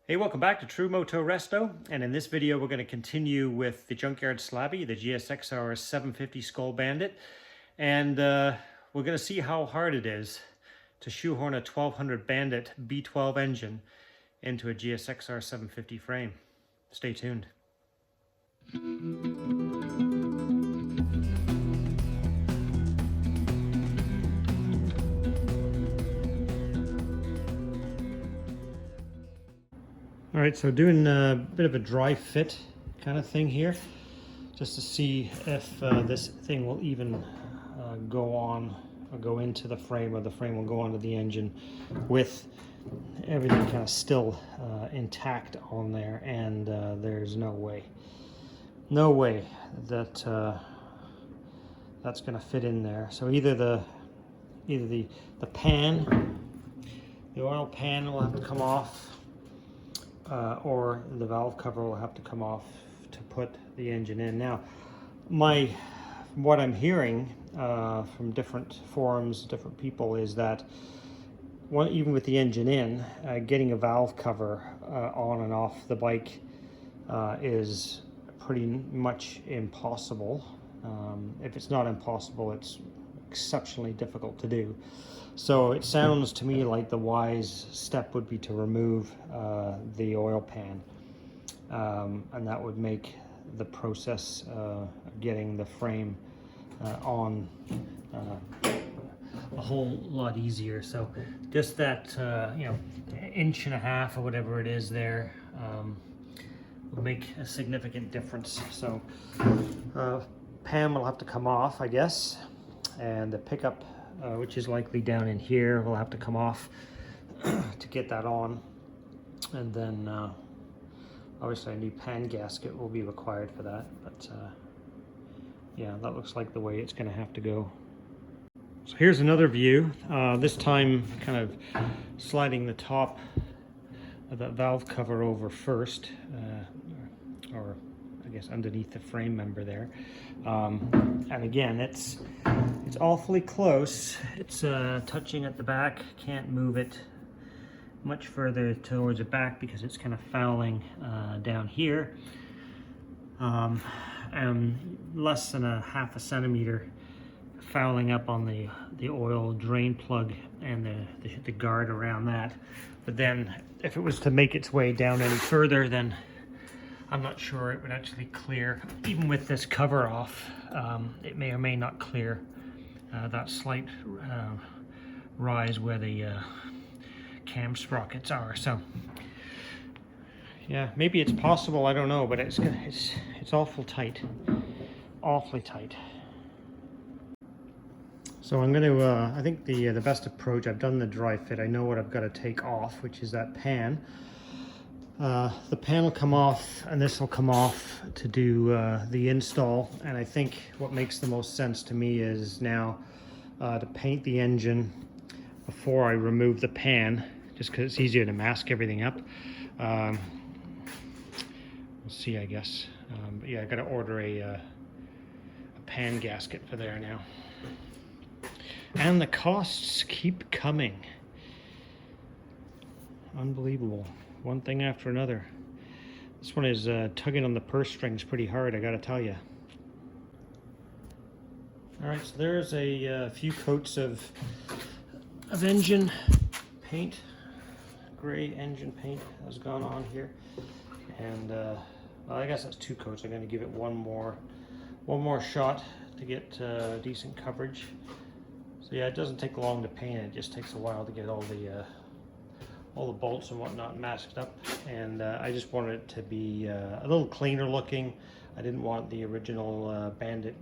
Hey, welcome back to True-Moto-Resto, and in this video we're going to continue with the junkyard slabby, the GSX-R 750 Skoal Bandit, and we're going to see how hard it is to shoehorn a 1200 Bandit B12 engine into a GSX-R 750 frame. Stay tuned. All right, so doing a bit of a dry fit kind of thing here, just to see if this thing will even go on or go into the frame, or the frame will go onto the engine with everything kind of still intact on there. And there's no way that that's going to fit in there. So either the pan, the oil pan will have to come off, or the valve cover will have to come off to put the engine in. Now, what I'm hearing from different forums, different people, is that even with the engine in, getting a valve cover on and off the bike is pretty much impossible. If it's not impossible, it's exceptionally difficult to do. So it sounds to me like the wise step would be to remove the oil pan, and that would make the process getting the frame on a whole lot easier. So just that inch and a half or whatever it is there will make a significant difference. So pan will have to come off, I guess, and the pickup, which is likely down in here, will have to come off to get that on. And then obviously a new pan gasket will be required for that, but yeah, that looks like the way it's going to have to go. So here's another view, this time kind of sliding the top of that valve cover over first, or I guess underneath the frame member there. And again, it's awfully close. It's touching at the back. Can't move it much further towards the back because it's kind of fouling down here, and less than a half a centimeter fouling up on the oil drain plug and the guard around that. But then if it was to make its way down any further, then I'm not sure it would actually clear. Even with this cover off, it may or may not clear that slight rise where the cam sprockets are. So yeah, maybe it's possible, I don't know, but it's awful tight, awfully tight. So I'm going to, I think the best approach, I've done the dry fit, I know what I've got to take off, which is that pan. The pan will come off, and this will come off to do the install. And I think what makes the most sense to me is now to paint the engine before I remove the pan, just because it's easier to mask everything up. We'll see, I guess. But yeah, I got to order a pan gasket for there now. And the costs keep coming. Unbelievable. One thing after another. This one is tugging on the purse strings pretty hard, I gotta tell you. All right, so there's a few coats of engine paint. Gray engine paint has gone on here, and well, I guess that's two coats. I'm going to give it one more shot to get decent coverage. So yeah, it doesn't take long to paint. It just takes a while to get all the bolts and whatnot masked up, and I just wanted it to be a little cleaner looking. I didn't want the original Bandit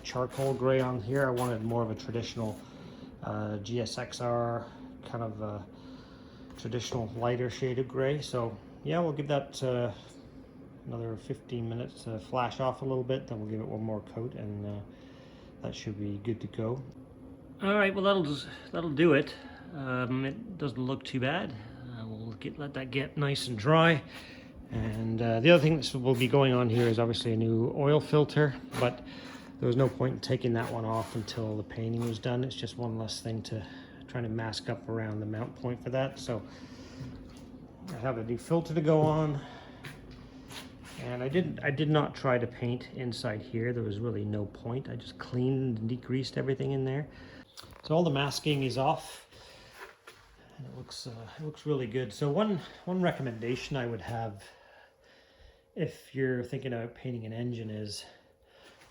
charcoal gray on here. I wanted more of a traditional GSX-R kind of traditional lighter shaded gray. So yeah, we'll give that another 15 minutes to flash off a little bit, then we'll give it one more coat, and that should be good to go. All right, well that'll do it. It doesn't look too bad. We'll let that get nice and dry. And the other thing that will be going on here is obviously a new oil filter, but there was no point in taking that one off until the painting was done. It's just one less thing to try to mask up around the mount point for that. So I have a new filter to go on. And I did not try to paint inside here. There was really no point. I just cleaned and degreased everything in there. So all the masking is off, and it looks really good. So one recommendation I would have if you're thinking about painting an engine is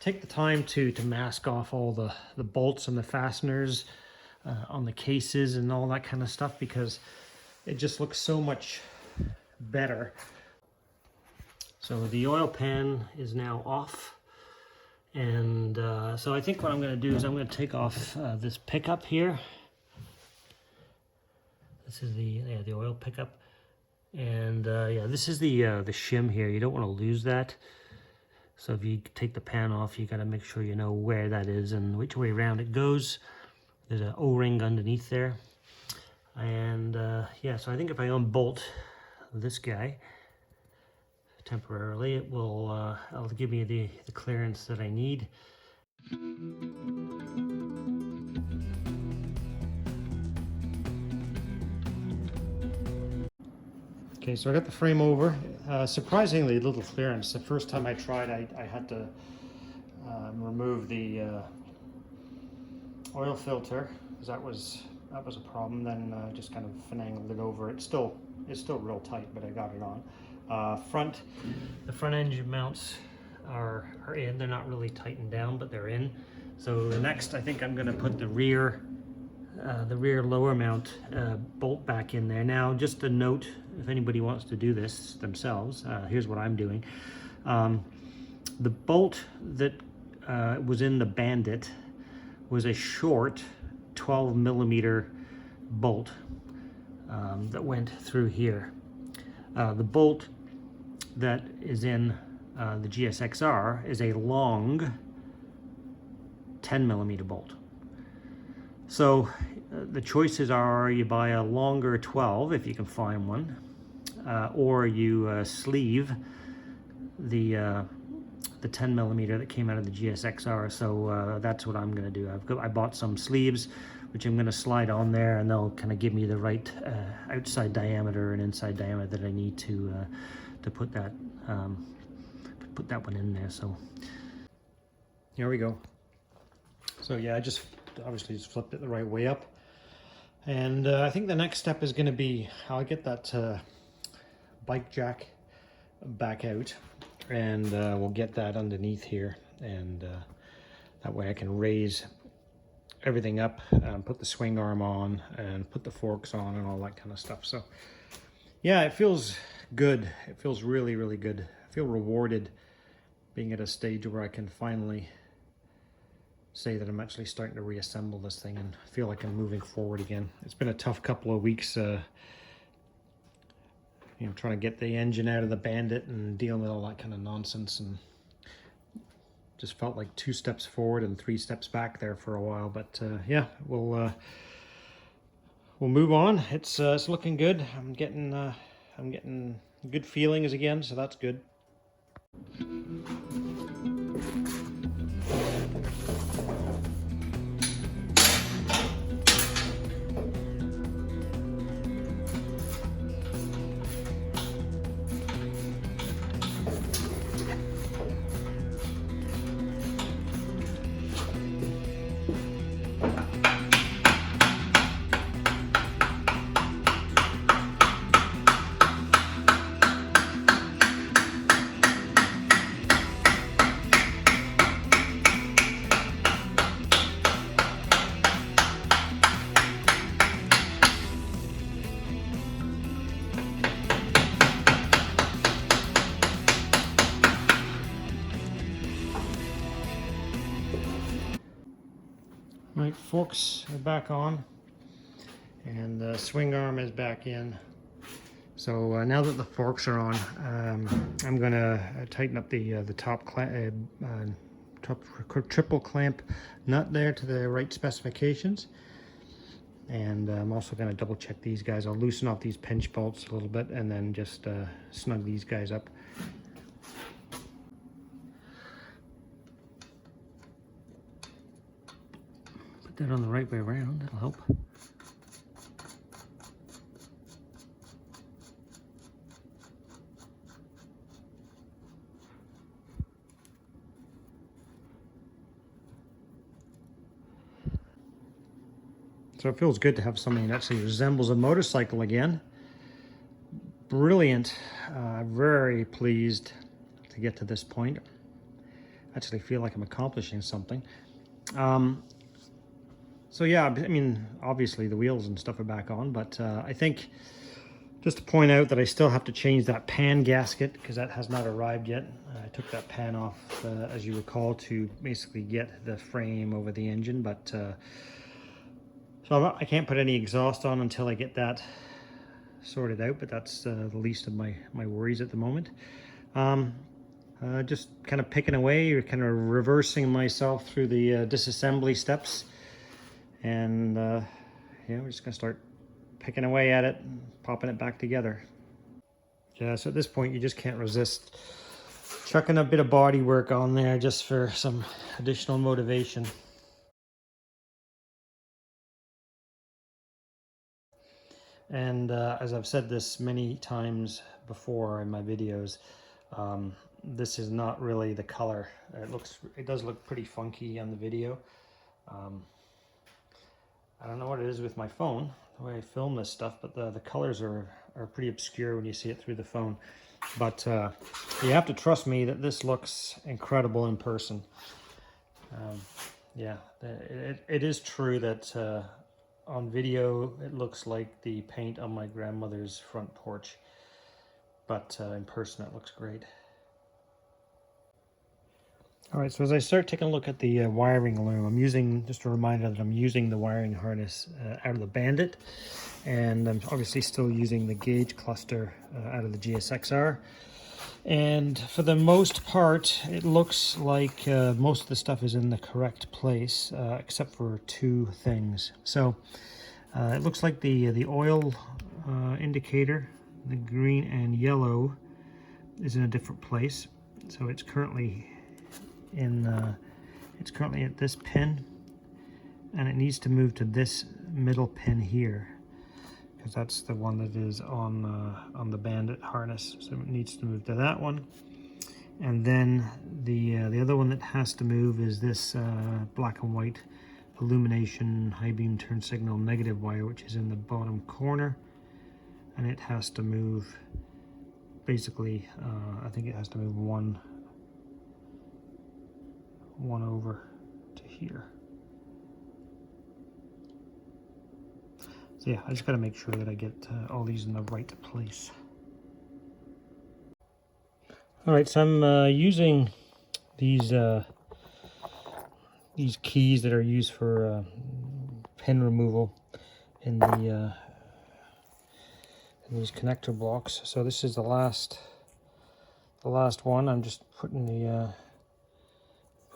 take the time to mask off all the bolts and the fasteners on the cases and all that kind of stuff, because it just looks so much better. So the oil pan is now off, and so I think what I'm going to do is I'm going to take off this pickup here. This is the oil pickup, and yeah, this is the shim here. You don't want to lose that. So if you take the pan off, you got to make sure you know where that is and which way around it goes. There's an O-ring underneath there, and yeah. So I think if I unbolt this guy temporarily, it will it'll give me the clearance that I need. Okay, so I got the frame over. Surprisingly little clearance. The first time I tried, I had to remove the oil filter, because that was a problem. Then just kind of finagled it over. It's still real tight, but I got it on. The front engine mounts are in. They're not really tightened down, but they're in. So next, I think I'm going to put the rear lower mount bolt back in there. Now, just a note, if anybody wants to do this themselves, here's what I'm doing. The bolt that was in the Bandit was a short 12 millimeter bolt that went through here. The bolt that is in the GSX-R is a long 10 millimeter bolt. So the choices are you buy a longer 12 if you can find one, or you sleeve the 10 millimeter that came out of the GSX-R. So that's what I'm going to do. I bought some sleeves, which I'm going to slide on there, and they'll kind of give me the right outside diameter and inside diameter that I need to put that one in there. So here we go. So yeah, I just obviously just flipped it the right way up, and I think the next step is going to be how I get that bike jack back out, and we'll get that underneath here, and that way I can raise everything up, put the swing arm on, and put the forks on, and all that kind of stuff. So yeah, it feels good. It feels really, really good. I feel rewarded being at a stage where I can finally say that I'm actually starting to reassemble this thing and feel like I'm moving forward again. It's been a tough couple of weeks, you know, trying to get the engine out of the Bandit and dealing with all that kind of nonsense, and just felt like 2 steps forward and 3 steps back there for a while. But yeah, we'll move on. It's looking good. I'm getting good feelings again, so that's good. Right, forks are back on, and the swing arm is back in. So now that the forks are on, I'm gonna tighten up the top triple clamp nut there to the right specifications, and I'm also gonna double check these guys. I'll loosen off these pinch bolts a little bit, and then just snug these guys up. That on the right way around, that'll help. So it feels good to have something that actually resembles a motorcycle again. Brilliant. Very pleased to get to this point. I actually feel like I'm accomplishing something. So yeah, I mean, obviously the wheels and stuff are back on, but I think just to point out that I still have to change that pan gasket because that has not arrived yet. I took that pan off, as you recall, to basically get the frame over the engine, but so I can't put any exhaust on until I get that sorted out, but that's the least of my worries at the moment. Just kind of picking away, or kind of reversing myself through the disassembly steps, and yeah, we're just gonna start picking away at it and popping it back together. Yeah, so at this point you just can't resist chucking a bit of body work on there just for some additional motivation. And as I've said this many times before in my videos, this is not really the color. It does look pretty funky on the video. I don't know what it is with my phone, the way I film this stuff, but the colors are pretty obscure when you see it through the phone. But you have to trust me that this looks incredible in person. Yeah, it is true that on video it looks like the paint on my grandmother's front porch, but in person it looks great. All right, so as I start taking a look at the wiring loom, I'm using, just a reminder that I'm using the wiring harness out of the Bandit, and I'm obviously still using the gauge cluster out of the GSX-R. And for the most part, it looks like most of the stuff is in the correct place, except for two things. So it looks like the oil indicator, the green and yellow, is in a different place. So it's currently at this pin, and it needs to move to this middle pin here, because that's the one that is on the Bandit harness. So it needs to move to that one, and then the other one that has to move is this black and white illumination high beam turn signal negative wire, which is in the bottom corner, and it has to move basically I think it has to move one over to here. So yeah, I just got to make sure that I get all these in the right place. All right, so I'm using these keys that are used for pin removal in these connector blocks. So this is the last one. I'm just putting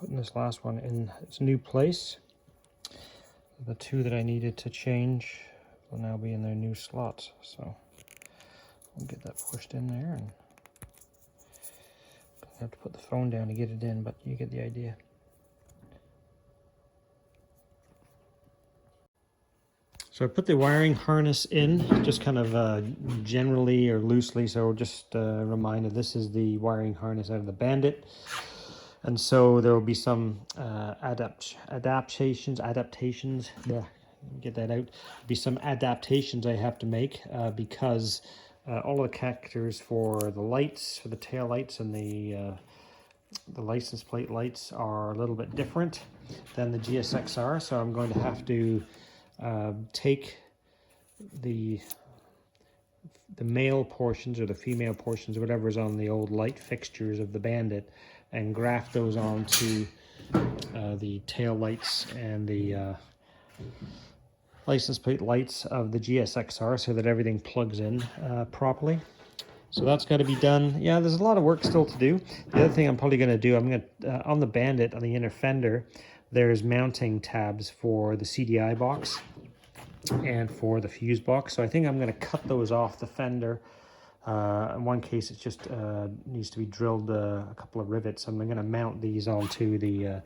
this last one in its new place. The two that I needed to change will now be in their new slots. So we'll get that pushed in there, and I have to put the phone down to get it in, but you get the idea. So I put the wiring harness in, just kind of generally or loosely. So just a reminder, this is the wiring harness out of the Bandit. And so there will be some adaptations, yeah, get that out. Be some adaptations I have to make because all of the connectors for the lights, for the tail lights and the license plate lights are a little bit different than the GSXR. So I'm going to have to take the male portions or the female portions, whatever is on the old light fixtures of the Bandit, and graft those onto the tail lights and the license plate lights of the GSXR so that everything plugs in properly. So that's got to be done. Yeah, there's a lot of work still to do. The other thing I'm probably going to do, I'm going to, on the Bandit, on the inner fender, there's mounting tabs for the CDI box and for the fuse box. So I think I'm going to cut those off the fender. In one case, it just needs to be drilled a couple of rivets. I'm going to mount these onto the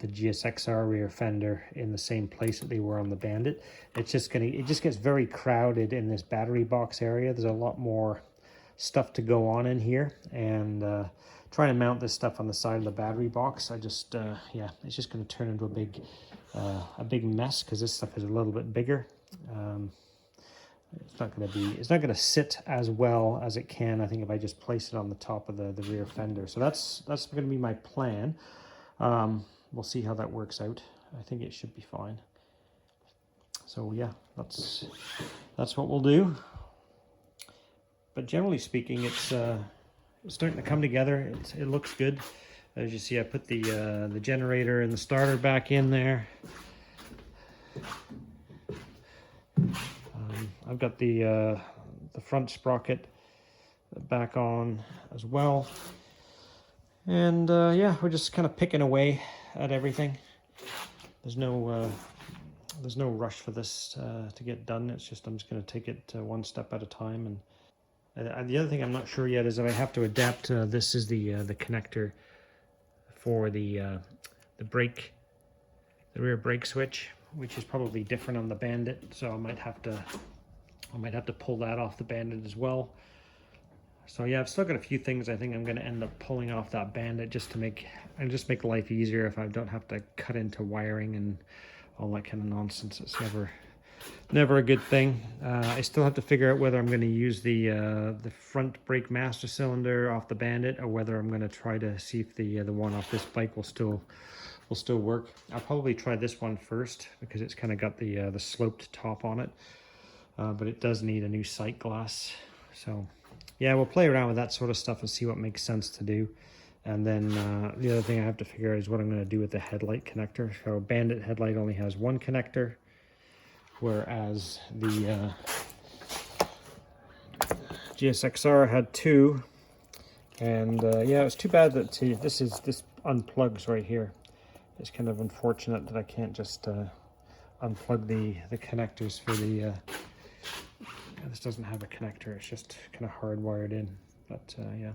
GSXR rear fender in the same place that they were on the Bandit. It just gets very crowded in this battery box area. There's a lot more stuff to go on in here, and trying to mount this stuff on the side of the battery box. I just, yeah, it's just going to turn into a big mess because this stuff is a little bit bigger. It's not going to sit as well as it can, I think, if I just place it on the top of the rear fender. So that's going to be my plan. We'll see how that works out. I think it should be fine. So yeah, that's what we'll do. But generally speaking, it's starting to come together. It looks good. As you see, I put the generator and the starter back in there. I've got the front sprocket back on as well. And yeah, we're just kind of picking away at everything. There's no rush for this to get done. It's just, I'm just going to take it one step at a time. And the other thing I'm not sure yet is that I have to adapt. This is the connector for the rear brake switch, which is probably different on the Bandit. So I might have to pull that off the Bandit as well. So yeah, I've still got a few things I think I'm going to end up pulling off that Bandit just to make life easier if I don't have to cut into wiring and all that kind of nonsense. It's never a good thing. I still have to figure out whether I'm going to use the front brake master cylinder off the Bandit, or whether I'm going to try to see if the one off this bike will still work. I'll probably try this one first because it's kind of got the sloped top on it, but it does need a new sight glass. So yeah, we'll play around with that sort of stuff and see what makes sense to do. And then the other thing I have to figure out is what I'm going to do with the headlight connector. So Bandit headlight only has one connector, whereas the GSXR had two. And yeah, it's too bad that this unplugs right here. It's kind of unfortunate that I can't just unplug the connectors for the this doesn't have a connector. It's just kind of hardwired in. But yeah,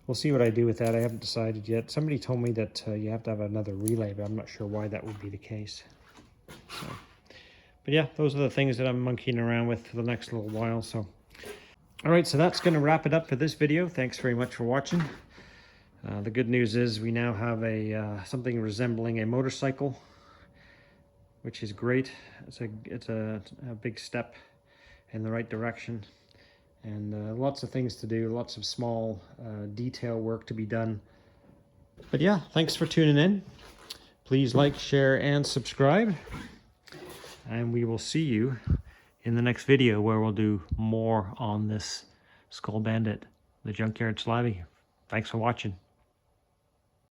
we'll see what I do with that. I haven't decided yet. Somebody told me that you have to have another relay, but I'm not sure why that would be the case. So, but yeah, those are the things that I'm monkeying around with for the next little while. So all right, so that's going to wrap it up for this video. Thanks very much for watching. The good news is we now have something resembling a motorcycle, which is great. It's a big step in the right direction, and lots of things to do, lots of small detail work to be done. But yeah, thanks for tuning in. Please like, share, and subscribe, and we will see you in the next video where we'll do more on this Skoal Bandit, the Junkyard Slavy. Thanks for watching.